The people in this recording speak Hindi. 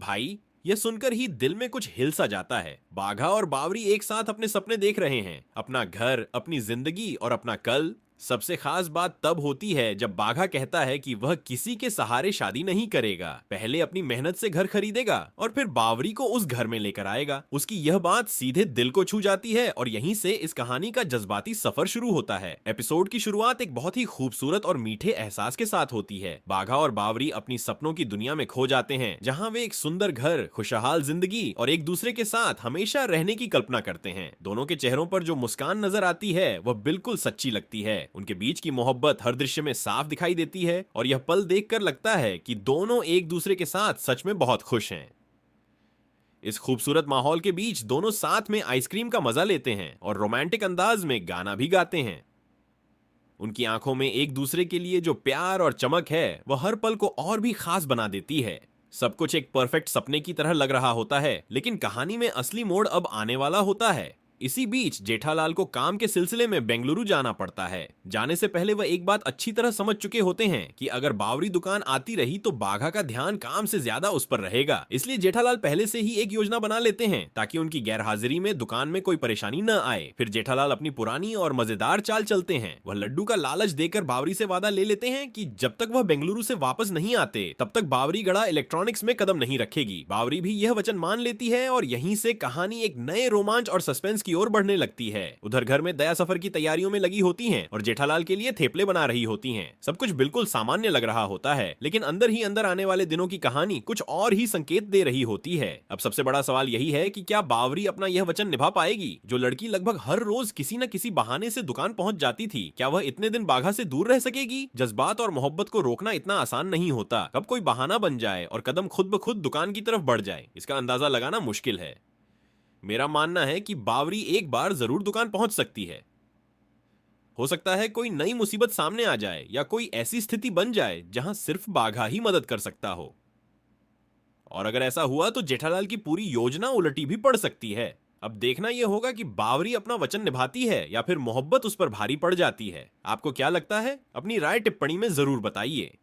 भाई, यह सुनकर ही दिल में कुछ हिल सा जाता है। बाघा और बावरी एक साथ अपने सपने देख रहे हैं, अपना घर, अपनी जिंदगी और अपना कल। सबसे खास बात तब होती है जब बाघा कहता है कि वह किसी के सहारे शादी नहीं करेगा, पहले अपनी मेहनत से घर खरीदेगा और फिर बावरी को उस घर में लेकर आएगा। उसकी यह बात सीधे दिल को छू जाती है और यहीं से इस कहानी का जज्बाती सफर शुरू होता है। एपिसोड की शुरुआत एक बहुत ही खूबसूरत और मीठे एहसास के साथ होती है। बाघा और बावरी अपनी सपनों की दुनिया में खो जाते हैं, जहां वे एक सुंदर घर, खुशहाल जिंदगी और एक दूसरे के साथ हमेशा रहने की कल्पना करते हैं। दोनों के चेहरों पर जो मुस्कान नजर आती है वह बिल्कुल सच्ची लगती है। उनके बीच की मोहब्बत हर दृश्य में साफ दिखाई देती है और यह पल देखकर लगता है कि दोनों एक दूसरे के साथ सच में बहुत खुश हैं। इस खूबसूरत माहौल के बीच दोनों साथ में आइसक्रीम का मजा लेते हैं और रोमांटिक अंदाज में गाना भी गाते हैं। उनकी आंखों में एक दूसरे के लिए जो प्यार और चमक है वह हर पल को और भी खास बना देती है। सब कुछ एक परफेक्ट सपने की तरह लग रहा होता है, लेकिन कहानी में असली मोड़ अब आने वाला होता है। इसी बीच जेठालाल को काम के सिलसिले में बेंगलुरु जाना पड़ता है। जाने से पहले वह एक बात अच्छी तरह समझ चुके होते हैं कि अगर बावरी दुकान आती रही तो बाघा का ध्यान काम से ज्यादा उस पर रहेगा। इसलिए जेठालाल पहले से ही एक योजना बना लेते हैं ताकि उनकी गैरहाजिरी में दुकान में कोई परेशानी न आए। फिर जेठालाल अपनी पुरानी और मजेदार चाल चलते हैं। वह लड्डू का लालच देकर बावरी से वादा ले लेते हैं कि जब तक वह बेंगलुरु से वापस नहीं आते तब तक बावरी गड़ा इलेक्ट्रॉनिक्स में कदम नहीं रखेगी। बावरी भी यह वचन मान लेती है और यहीं से कहानी एक नए रोमांच और सस्पेंस की ओर बढ़ने लगती है। उधर घर में दया सफर की तैयारियों में लगी होती हैं और जेठालाल के लिए थेपले बना रही होती हैं। सब कुछ बिल्कुल सामान्य लग रहा होता है, लेकिन अंदर ही अंदर आने वाले दिनों की कहानी कुछ और ही संकेत दे रही होती है। अब सबसे बड़ा सवाल यही है कि क्या बावरी अपना यह वचन निभा पाएगी? जो लड़की लगभग हर रोज किसी न किसी बहाने से दुकान पहुंच जाती थी, क्या वह इतने दिन बाघा से दूर रह सकेगी? जज्बात और मोहब्बत को रोकना इतना आसान नहीं होता। कब कोई बहाना बन जाए और कदम खुद ब खुद दुकान की तरफ बढ़ जाए, इसका अंदाजा लगाना मुश्किल है। मेरा मानना है कि बावरी एक बार जरूर दुकान पहुंच सकती है। हो सकता है कोई नई मुसीबत सामने आ जाए या कोई ऐसी स्थिति बन जाए जहां सिर्फ बाघा ही मदद कर सकता हो। और अगर ऐसा हुआ तो जेठालाल की पूरी योजना उलटी भी पड़ सकती है। अब देखना यह होगा कि बावरी अपना वचन निभाती है या फिर मोहब्बत उस पर भारी पड़ जाती है। आपको क्या लगता है? अपनी राय टिप्पणी में जरूर बताइए।